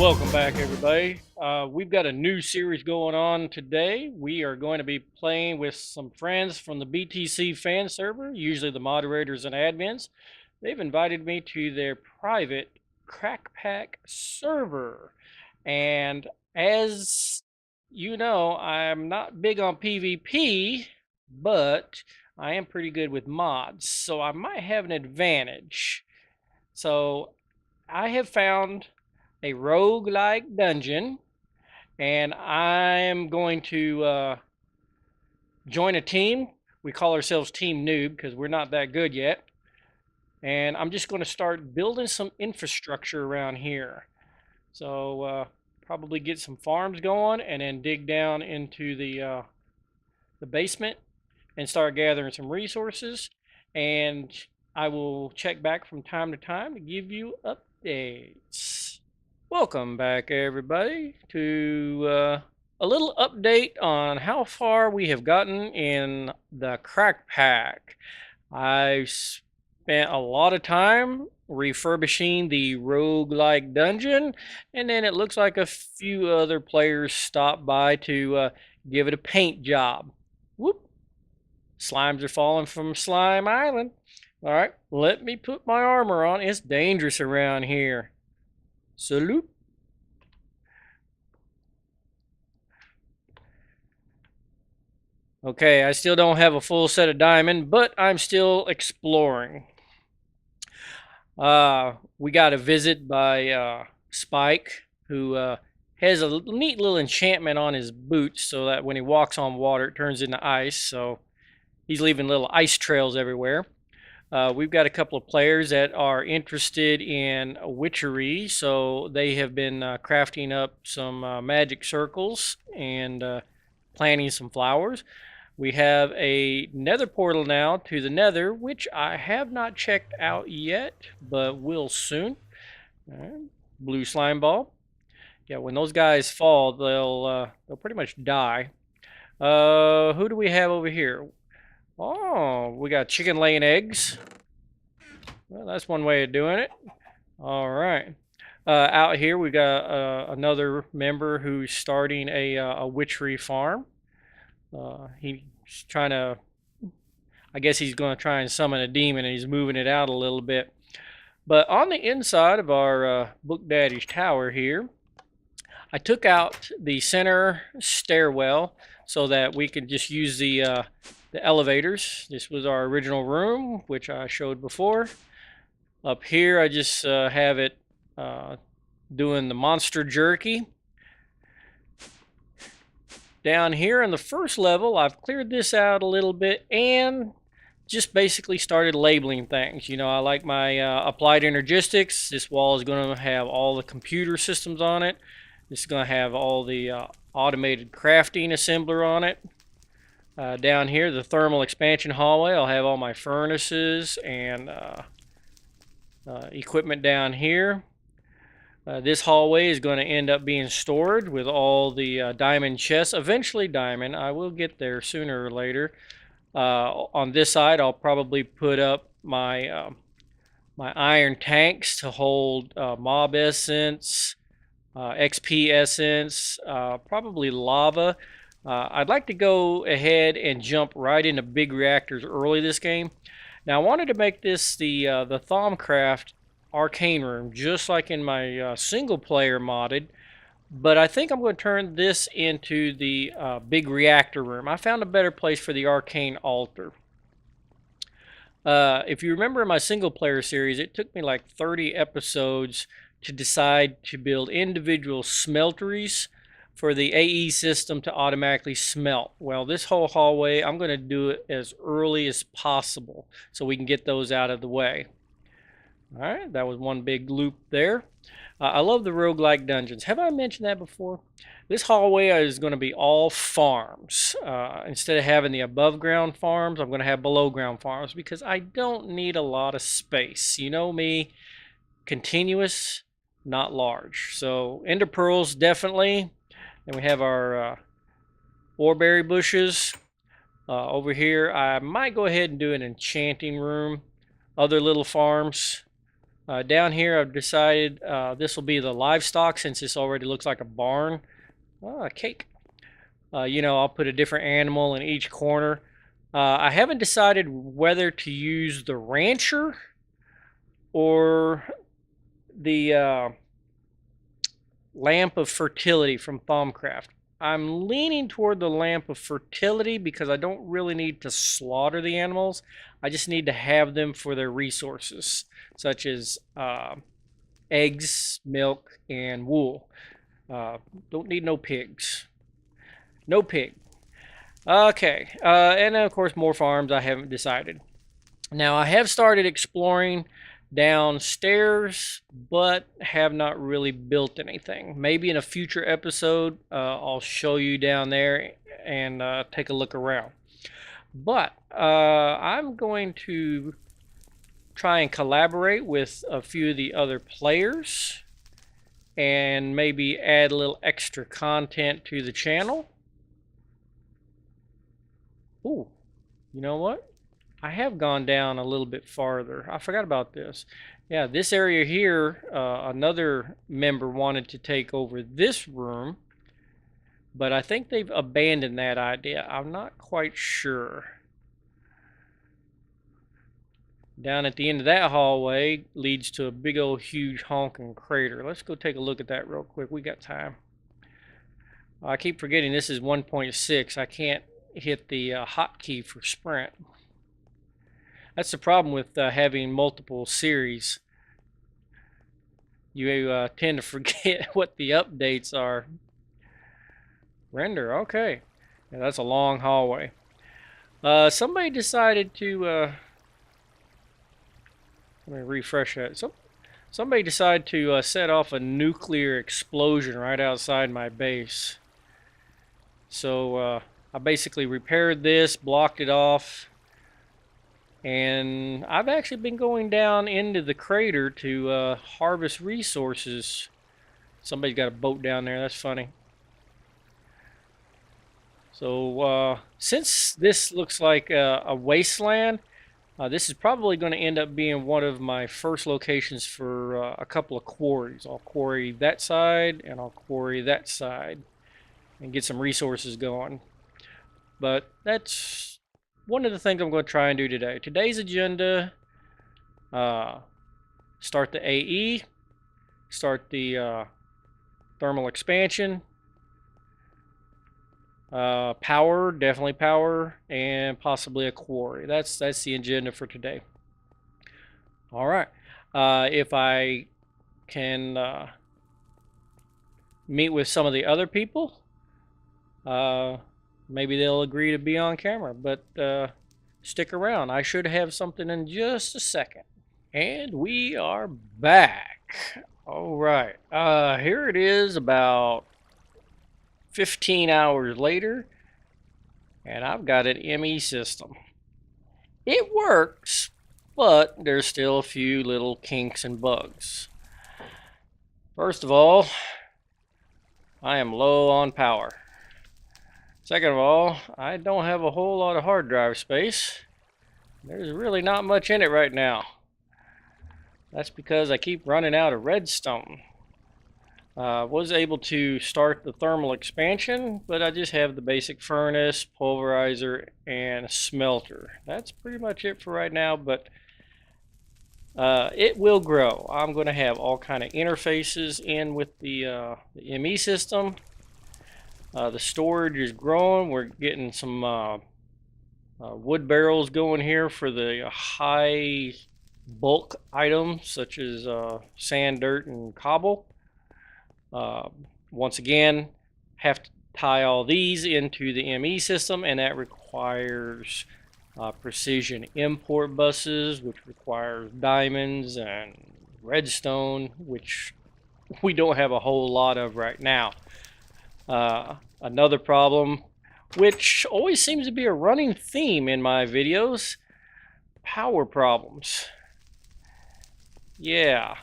Welcome back, everybody. We've got a new series going on today. We are going to be playing with some friends from the BTC fan server, usually the moderators and admins. They've invited me to their private crack pack server. And as you know, I'm not big on PvP, but I am pretty good with mods, so I might have an advantage. So I have found a roguelike dungeon, and I'm going to join a team. We call ourselves Team Noob because we're not that good yet. And I'm just going to start building some infrastructure around here. So probably get some farms going and then dig down into the basement and start gathering some resources. And I will check back from time to time to give you updates. Welcome back, everybody, to a little update on how far we have gotten in the crack pack. I spent a lot of time refurbishing the roguelike dungeon, and then it looks like a few other players stopped by to give it a paint job. Whoop! Slimes are falling from Slime Island. All right, let me put my armor on. It's dangerous around here. Salute. Okay, I still don't have a full set of diamond, but I'm still exploring. We got a visit by Spike, who has a neat little enchantment on his boots so that when he walks on water, it turns into ice. So he's leaving little ice trails everywhere. We've got a couple of players that are interested in witchery, so they have been crafting up some magic circles and planting some flowers. We have a nether portal now to the nether, which I have not checked out yet, but will soon. Right. Blue slime ball. Yeah, when those guys fall, they'll pretty much die. Who do we have over here? Oh, we got chicken laying eggs. Well, that's one way of doing it. All right. Out here, we got another member who's starting a witchery farm. He's trying to, I guess he's going to try and summon a demon, and he's moving it out a little bit. But on the inside of our Book Daddy's tower here, I took out the center stairwell so that we could just use the elevators. This was our original room, which I showed before. Up here, I just have it doing the monster jerky. Down here on the first level, I've cleared this out a little bit and just basically started labeling things. You know, I like my applied energistics. This wall is going to have all the computer systems on it. This is going to have all the automated crafting assembler on it. Down here, the thermal expansion hallway, I'll have all my furnaces and equipment down here. This hallway is going to end up being stored with all the diamond chests. Eventually diamond. I will get there sooner or later. On this side, I'll probably put up my my iron tanks to hold mob essence, XP essence, probably lava. I'd like to go ahead and jump right into big reactors early this game. Now I wanted to make this the Thaumcraft arcane room, just like in my single player modded, but I think I'm going to turn this into the big reactor room. I found a better place for the arcane altar. If you remember in my single player series, it took me like 30 episodes to decide to build individual smelteries for the AE system to automatically smelt. Well, this whole hallway, I'm going to do it as early as possible so we can get those out of the way. All right, that was one big loop there. I love the roguelike dungeons. Have I mentioned that before? This hallway is going to be all farms. Instead of having the above ground farms, I'm going to have below ground farms because I don't need a lot of space. You know me, continuous, not large. So ender pearls, definitely. And we have our oreberry bushes. Over here, I might go ahead and do an enchanting room. Other little farms. Down here I've decided this will be the livestock, since this already looks like a barn. A cake. You know, I'll put a different animal in each corner. I haven't decided whether to use the rancher or the lamp of fertility from Thaumcraft. I'm leaning toward the lamp of fertility because I don't really need to slaughter the animals. I just need to have them for their resources, such as eggs, milk, and wool. Don't need no pigs. No pig. Okay, and then of course more farms. I haven't decided. Now I have started exploring downstairs, but have not really built anything. Maybe in a future episode I'll show you down there and take a look around. But I'm going to try and collaborate with a few of the other players and maybe add a little extra content to the channel. Ooh, you know what? I have gone down a little bit farther. I forgot about this. Yeah, this area here, another member wanted to take over this room, but I think they've abandoned that idea. I'm not quite sure. Down at the end of that hallway leads to a big old huge honking crater. Let's go take a look at that real quick. We got time. I keep forgetting this is 1.6. I can't hit the hotkey for sprint. That's the problem with having multiple series. You tend to forget what the updates are. Render, okay. Yeah, that's a long hallway. Somebody decided to... let me refresh that. Somebody decided to set off a nuclear explosion right outside my base. So I basically repaired this, blocked it off, and I've actually been going down into the crater to harvest resources. Somebody's got a boat down there. That's funny. So since this looks like a wasteland, this is probably going to end up being one of my first locations for a couple of quarries. I'll quarry that side and I'll quarry that side and get some resources going. But that's one of the things I'm going to try and do today. Today's agenda, start the AE, start the thermal expansion, power, definitely power, and possibly a quarry. That's the agenda for today. All right. If I can meet with some of the other people, maybe they'll agree to be on camera, but stick around. I should have something in just a second. And we are back. All right. Here it is about 15 hours later, and I've got an ME system. It works, but there's still a few little kinks and bugs. First of all, I am low on power. Second of all, I don't have a whole lot of hard drive space. There's really not much in it right now. That's because I keep running out of redstone. Was able to start the thermal expansion, but I just have the basic furnace, pulverizer, and smelter. That's pretty much it for right now, but it will grow. I'm going to have all kind of interfaces in with the ME system. The storage is growing. We're getting some wood barrels going here for the high bulk items such as sand, dirt, and cobble. Once again, have to tie all these into the ME system, and that requires precision import buses, which requires diamonds and redstone, which we don't have a whole lot of right now. Another problem, which always seems to be a running theme in my videos, power problems. Yeah.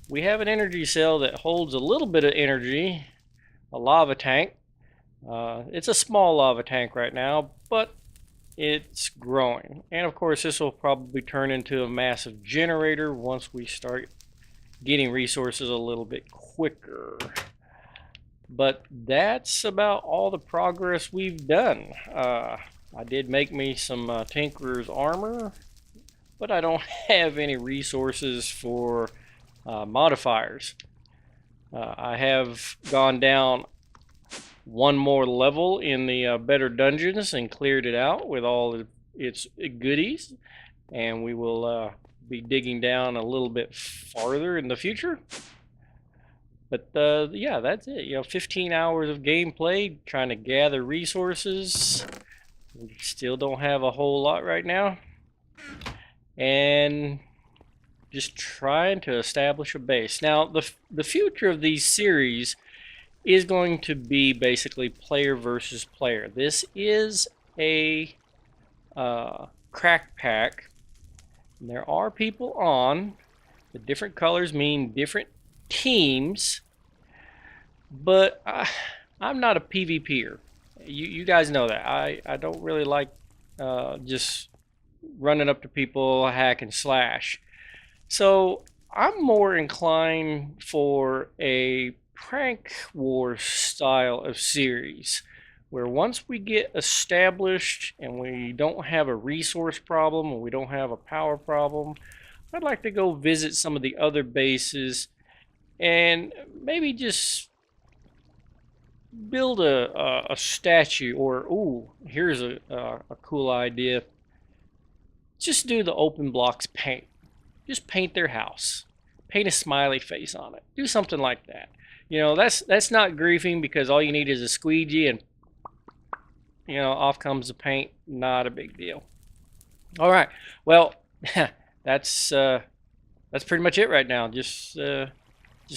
We have an energy cell that holds a little bit of energy, a lava tank. It's a small lava tank right now, but it's growing. And of course, this will probably turn into a massive generator once we start getting resources a little bit quicker. But that's about all the progress we've done. I did make me some Tinkerer's armor, but I don't have any resources for modifiers. I have gone down one more level in the better dungeons and cleared it out with all of its goodies, and we will be digging down a little bit farther in the future. But yeah, that's it. 15 hours of gameplay trying to gather resources. We still don't have a whole lot right now, and just trying to establish a base. Now, the future of these series is going to be basically player versus player. This is a crack pack. And there are people on. The different colors mean different teams, but I'm not a PvPer. You guys know that. I don't really like just running up to people, hack and slash. So I'm more inclined for a prank war style of series, where once we get established and we don't have a resource problem and we don't have a power problem, I'd like to go visit some of the other bases and maybe just build a statue, or ooh, here's a cool idea. Just do the open blocks paint. Just paint their house. Paint a smiley face on it. Do something like that. That's not griefing, because all you need is a squeegee and off comes the paint. Not a big deal. All right. Well, that's pretty much it right now. Just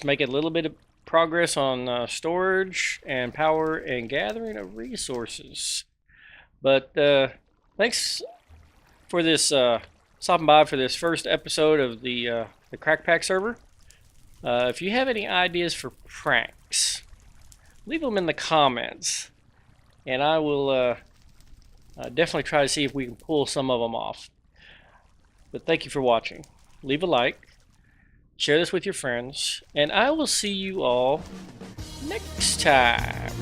make a little bit of progress on storage and power and gathering of resources. But thanks for this stopping by for this first episode of the Crack Pack server. If you have any ideas for pranks, leave them in the comments, and I will definitely try to see if we can pull some of them off. But thank you for watching. Leave a like, share this with your friends, and I will see you all next time.